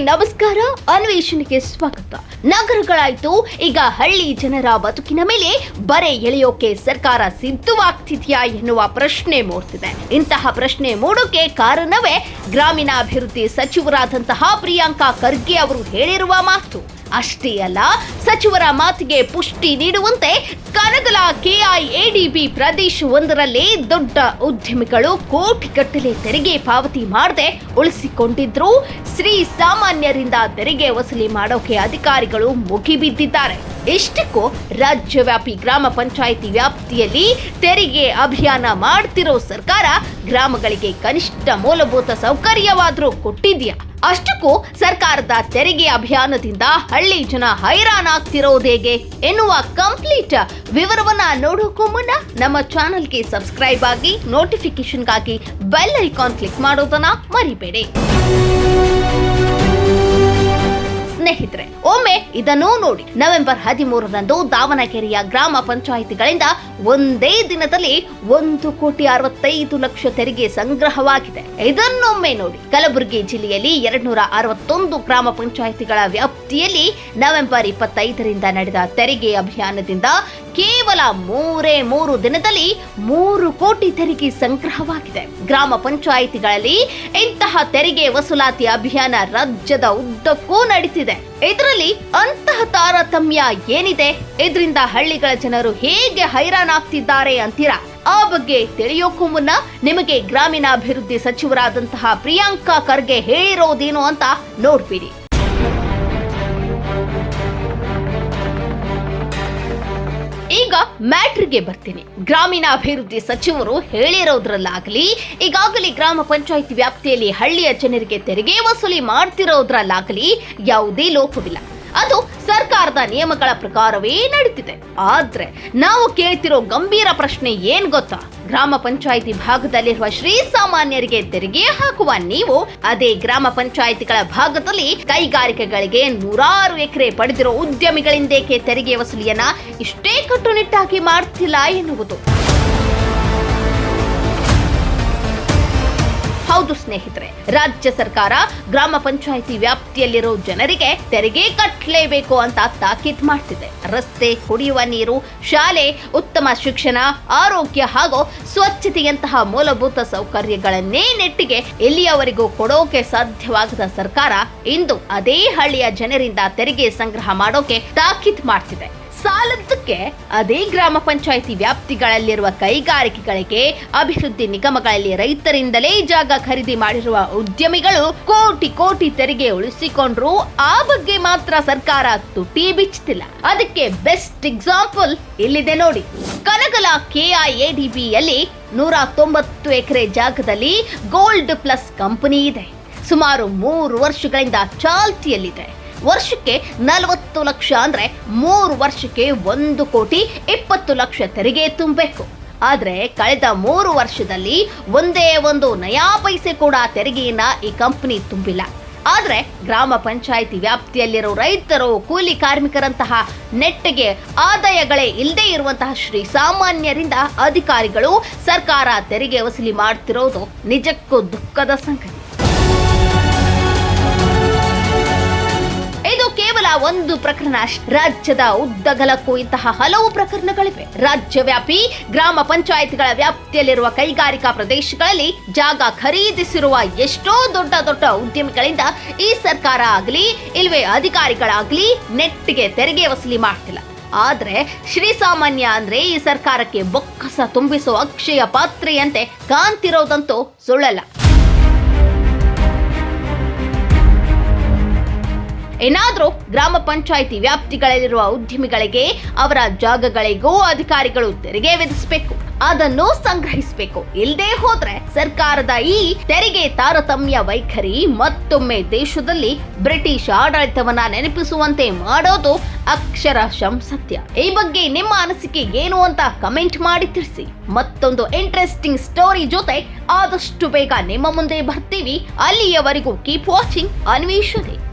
ನಮಸ್ಕಾರ, ಅನ್ವೇಷಣೆಗೆ ಸ್ವಾಗತ. ನಗರಗಳಾಯ್ತು, ಈಗ ಹಳ್ಳಿ ಜನರ ಬದುಕಿನ ಮೇಲೆ ಬರೆ ಎಳೆಯೋಕೆ ಸರ್ಕಾರ ಸಿದ್ಧವಾಗ್ತಿದೆಯಾ ಎನ್ನುವ ಪ್ರಶ್ನೆ ಮೂಡ್ತಿದೆ. ಇಂತಹ ಪ್ರಶ್ನೆ ಮೂಡೋಕೆ ಕಾರಣವೇ ಗ್ರಾಮೀಣಾಭಿವೃದ್ಧಿ ಸಚಿವರಾದಂತಹ ಪ್ರಿಯಾಂಕಾ ಖರ್ಗೆ ಅವರು ಹೇಳಿರುವ ಮಾತು. ಅಷ್ಟೇ ಅಲ್ಲ, ಸಚಿವರ ಮಾತಿಗೆ ಪುಷ್ಟಿ ನೀಡುವಂತೆ ಕನಗಲ ಕೆಐಎಡಿಬಿ ಪ್ರದೇಶವೊಂದರಲ್ಲಿ ದೊಡ್ಡ ಉದ್ಯಮಿಗಳು ಕೋಟಿಗಟ್ಟಲೆ ತೆರಿಗೆ ಪಾವತಿ ಮಾಡದೆ ಉಳಿಸಿಕೊಂಡಿದ್ರು. ಶ್ರೀ ಸಾಮಾನ್ಯರಿಂದ ತೆರಿಗೆ ವಸೂಲಿ ಮಾಡೋಕೆ ಅಧಿಕಾರಿಗಳು ಮುಗಿಬಿದ್ದಿದ್ದಾರೆ. ಇಷ್ಟಕ್ಕೂ ರಾಜ್ಯವ್ಯಾಪಿ ಗ್ರಾಮ ಪಂಚಾಯಿತಿ ವ್ಯಾಪ್ತಿಯಲ್ಲಿ ತೆರಿಗೆ ಅಭಿಯಾನ ಮಾಡ್ತಿರೋ ಸರ್ಕಾರ ಗ್ರಾಮಗಳಿಗೆ ಕನಿಷ್ಠ ಮೂಲಭೂತ ಸೌಕರ್ಯವಾದರೂ ಕೊಟ್ಟಿದ್ಯಾ? ಅಷ್ಟಕ್ಕೂ ಸರ್ಕಾರದ ತೆರಿಗೆ ಅಭಿಯಾನದಿಂದ ಹಳ್ಳಿ ಜನ ಹೈರಾಣಾಗ್ತಿರೋದೇಗೆ ಎನ್ನುವ ಕಂಪ್ಲೀಟ್ ವಿವರವನ್ನ ನೋಡೋಕ್ಕೂ ಮುನ್ನ ನಮ್ಮ ಚಾನೆಲ್ಗೆ ಸಬ್ಸ್ಕ್ರೈಬ್ ಆಗಿ, ನೋಟಿಫಿಕೇಶನ್ಗಾಗಿ ಬೆಲ್ ಐಕಾನ್ ಕ್ಲಿಕ್ ಮಾಡೋದನ್ನ ಮರಿಬೇಡಿ. ಸ್ನೇಹಿತರೆ, ಒಮ್ಮೆ ಇದನ್ನು ನೋಡಿ. ನವೆಂಬರ್ 13ರಂದು ದಾವಣಗೆರೆಯ ಗ್ರಾಮ ಪಂಚಾಯಿತಿಗಳಿಂದ ಒಂದೇ ದಿನದಲ್ಲಿ 1,65,00,000 ತೆರಿಗೆ ಸಂಗ್ರಹವಾಗಿದೆ. ಇದನ್ನೊಮ್ಮೆ ನೋಡಿ. ಕಲಬುರಗಿ ಜಿಲ್ಲೆಯಲ್ಲಿ 261 ಗ್ರಾಮ ಪಂಚಾಯಿತಿಗಳ ವ್ಯಾಪ್ತಿಯಲ್ಲಿ ನವೆಂಬರ್ 25ರಿಂದ ನಡೆದ ತೆರಿಗೆ ಅಭಿಯಾನದಿಂದ ಕೇವಲ 3 ದಿನದಲ್ಲಿ 3 ಕೋಟಿ ತೆರಿಗೆ ಸಂಗ್ರಹವಾಗಿದೆ. ಗ್ರಾಮ ಪಂಚಾಯಿತಿಗಳಲ್ಲಿ ಇಂತಹ ತೆರಿಗೆ ವಸೂಲಾತಿ ಅಭಿಯಾನ ರಾಜ್ಯದ ಉದ್ದಕ್ಕೂ ನಡೀತಿದೆ. ಇದರಲ್ಲಿ ಅಂತಹ ತಾರತಮ್ಯ ಏನಿದೆ? ಇದರಿಂದ ಹಳ್ಳಿಗಳ ಜನರು ಹೇಗೆ ಹೈರಾಣಾಗ್ತಿದ್ದಾರೆ ಅಂತೀರಾ? ಆ ಬಗ್ಗೆ ತಿಳಿಯೋಕ್ಕೂ ಮುನ್ನ ನಿಮಗೆ ಗ್ರಾಮೀಣಾಭಿವೃದ್ಧಿ ಸಚಿವರಾದಂತಹ ಪ್ರಿಯಾಂಕಾ ಖರ್ಗೆ ಹೇಳಿರೋದೇನು ಅಂತ ನೋಡ್ಬಿಡಿ. ಈಗ ಮ್ಯಾಟ್ರಿಗೆ ಬರ್ತೀನಿ. ಗ್ರಾಮೀಣಾಭಿವೃದ್ಧಿ ಸಚಿವರು ಹೇಳಿರೋದ್ರಲ್ಲಾಗಲಿ, ಈಗಾಗಲೇ ಗ್ರಾಮ ಪಂಚಾಯಿತಿ ವ್ಯಾಪ್ತಿಯಲ್ಲಿ ಹಳ್ಳಿಯ ಜನರಿಗೆ ತೆರಿಗೆ ವಸೂಲಿ ಮಾಡ್ತಿರೋದ್ರಲ್ಲಾಗಲಿ ಯಾವುದೇ ಲೋಪವಿಲ್ಲ. ಅದು ಸರ್ಕಾರದ ನಿಯಮಗಳ ಪ್ರಕಾರವೇ ನಡೀತಿದೆ. ಆದ್ರೆ ನಾವು ಕೇಳ್ತಿರೋ ಗಂಭೀರ ಪ್ರಶ್ನೆ ಏನ್ ಗೊತ್ತಾ? ಗ್ರಾಮ ಪಂಚಾಯಿತಿ ಭಾಗದಲ್ಲಿರುವ ಶ್ರೀ ಸಾಮಾನ್ಯರಿಗೆ ತೆರಿಗೆ ಹಾಕುವ ನೀವು ಅದೇ ಗ್ರಾಮ ಪಂಚಾಯಿತಿಗಳ ಭಾಗದಲ್ಲಿ ಕೈಗಾರಿಕೆಗಳಿಗೆ 100 ಎಕರೆ ಪಡೆದಿರೋ ಉದ್ಯಮಿಗಳಿಂದೇಕೆ ತೆರಿಗೆ ವಸೂಲಿಯನ್ನ ಇಷ್ಟೇ ಕಟ್ಟುನಿಟ್ಟಾಗಿ ಮಾಡ್ತಿಲ್ಲ ಎನ್ನುವುದು. ಹೌದು ಸ್ನೇಹಿತರೆ, ರಾಜ್ಯ ಸರ್ಕಾರ ಗ್ರಾಮ ಪಂಚಾಯಿತಿ ವ್ಯಾಪ್ತಿಯಲ್ಲಿರೋ ಜನರಿಗೆ ತೆರಿಗೆ ಕಟ್ಟಲೇಬೇಕು ಅಂತ ತಾಕೀತು ಮಾಡ್ತಿದೆ. ರಸ್ತೆ, ಕುಡಿಯುವ ನೀರು, ಶಾಲೆ, ಉತ್ತಮ ಶಿಕ್ಷಣ, ಆರೋಗ್ಯ ಹಾಗೂ ಸ್ವಚ್ಛತೆಯಂತಹ ಮೂಲಭೂತ ಸೌಕರ್ಯಗಳನ್ನೇ ನೆಟ್ಟಿಗೆ ಇಲ್ಲಿಯವರೆಗೂ ಕೊಡೋಕೆ ಸಾಧ್ಯವಾಗದ ಸರ್ಕಾರ ಇಂದು ಅದೇ ಹಳ್ಳಿಯ ಜನರಿಂದ ತೆರಿಗೆ ಸಂಗ್ರಹ ಮಾಡೋಕೆ ತಾಕೀತು ಮಾಡ್ತಿದೆ. ಸಾಲದ್ದಕ್ಕೆ ಅದೇ ಗ್ರಾಮ ಪಂಚಾಯಿತಿ ವ್ಯಾಪ್ತಿಗಳಲ್ಲಿರುವ ಕೈಗಾರಿಕೆಗಳಿಗೆ, ಅಭಿವೃದ್ಧಿ ನಿಗಮಗಳಲ್ಲಿ ರೈತರಿಂದಲೇ ಜಾಗ ಖರೀದಿ ಮಾಡಿರುವ ಉದ್ಯಮಿಗಳು ಕೋಟಿ ತೆರಿಗೆ ಉಳಿಸಿಕೊಂಡ್ರು. ಆ ಬಗ್ಗೆ ಮಾತ್ರ ಸರ್ಕಾರ ತುಟಿ ಬಿಚ್ಚುತ್ತಿಲ್ಲ. ಅದಕ್ಕೆ ಬೆಸ್ಟ್ ಎಕ್ಸಾಂಪಲ್ ಇಲ್ಲಿದೆ ನೋಡಿ. ಕನಗಲ ಕೆಐಎಡಿಬಿಯಲ್ಲಿ 190 ಎಕರೆ ಜಾಗದಲ್ಲಿ ಗೋಲ್ಡ್ ಪ್ಲಸ್ ಕಂಪನಿ ಇದೆ. ಸುಮಾರು 3 ವರ್ಷಗಳಿಂದ ಚಾಲ್ತಿಯಲ್ಲಿದೆ. ವರ್ಷಕ್ಕೆ 40 ಲಕ್ಷ ಅಂದ್ರೆ 3 ವರ್ಷಕ್ಕೆ 1,20,00,000 ತೆರಿಗೆ ತುಂಬಬೇಕು. ಆದ್ರೆ ಕಳೆದ 3 ವರ್ಷದಲ್ಲಿ ಒಂದೇ ಒಂದು ನಯಾ ಪೈಸೆ ಕೂಡ ತೆರಿಗೆಯನ್ನ ಈ ಕಂಪನಿ ತುಂಬಿಲ್ಲ. ಆದ್ರೆ ಗ್ರಾಮ ಪಂಚಾಯಿತಿ ವ್ಯಾಪ್ತಿಯಲ್ಲಿರೋ ರೈತರು, ಕೂಲಿ ಕಾರ್ಮಿಕರಂತಹ ನೆಟ್ಟಿಗೆ ಆದಾಯಗಳೇ ಇಲ್ಲದೆ ಇರುವಂತಹ ಶ್ರೀ ಸಾಮಾನ್ಯರಿಂದ ಅಧಿಕಾರಿಗಳು ಸರ್ಕಾರ ತೆರಿಗೆ ವಸೂಲಿ ಮಾಡ್ತಿರೋದು ನಿಜಕ್ಕೂ ದುಃಖದ ಸಂಗತಿ. ಇದು ಕೇವಲ ಒಂದು ಪ್ರಕರಣ. ರಾಜ್ಯದ ಉದ್ದಗಲಕ್ಕೂ ಇಂತಹ ಹಲವು ಪ್ರಕರಣಗಳಿವೆ. ರಾಜ್ಯವ್ಯಾಪಿ ಗ್ರಾಮ ಪಂಚಾಯಿತಿಗಳ ವ್ಯಾಪ್ತಿಯಲ್ಲಿರುವ ಕೈಗಾರಿಕಾ ಪ್ರದೇಶಗಳಲ್ಲಿ ಜಾಗ ಖರೀದಿಸಿರುವ ಎಷ್ಟೋ ದೊಡ್ಡ ಉದ್ಯಮಿಗಳಿಂದ ಈ ಸರ್ಕಾರ ಆಗಲಿ ಇಲ್ವೇ ಅಧಿಕಾರಿಗಳಾಗ್ಲಿ ನೆಟ್ಟಿಗೆ ತೆರಿಗೆ ವಸೂಲಿ ಮಾಡ್ತಿಲ್ಲ. ಆದ್ರೆ ಶ್ರೀಸಾಮಾನ್ಯ ಅಂದ್ರೆ ಈ ಸರ್ಕಾರಕ್ಕೆ ಬೊಕ್ಕಸ ತುಂಬಿಸುವ ಅಕ್ಷಯ ಪಾತ್ರೆಯಂತೆ ಕಾಣ್ತಿರೋದಂತೂ ಸುಳ್ಳಲ್ಲ. ಏನಾದ್ರೂ ಗ್ರಾಮ ಪಂಚಾಯಿತಿ ವ್ಯಾಪ್ತಿಗಳಲ್ಲಿರುವ ಉದ್ಯಮಿಗಳಿಗೆ, ಅವರ ಜಾಗಗಳಿಗೂ ಅಧಿಕಾರಿಗಳು ತೆರಿಗೆ ವಿಧಿಸಬೇಕು, ಅದನ್ನು ಸಂಗ್ರಹಿಸಬೇಕು. ಇಲ್ಲದೆ ಹೋದ್ರೆ ಸರ್ಕಾರದ ಈ ತೆರಿಗೆ ತಾರತಮ್ಯ ವೈಖರಿ ಮತ್ತೊಮ್ಮೆ ದೇಶದಲ್ಲಿ ಬ್ರಿಟಿಷ್ ಆಡಳಿತವನ್ನ ನೆನಪಿಸುವಂತೆ ಮಾಡೋದು ಅಕ್ಷರಶಃ ಸತ್ಯ. ಈ ಬಗ್ಗೆ ನಿಮ್ಮ ಅನಿಸಿಕೆ ಏನು ಅಂತ ಕಮೆಂಟ್ ಮಾಡಿ ತಿಳಿಸಿ. ಮತ್ತೊಂದು ಇಂಟ್ರೆಸ್ಟಿಂಗ್ ಸ್ಟೋರಿ ಜೊತೆ ಆದಷ್ಟು ಬೇಗ ನಿಮ್ಮ ಮುಂದೆ ಬರ್ತೀವಿ. ಅಲ್ಲಿಯವರೆಗೂ ಕೀಪ್ ವಾಚಿಂಗ್ ಅನ್ವೇಷಣೆ.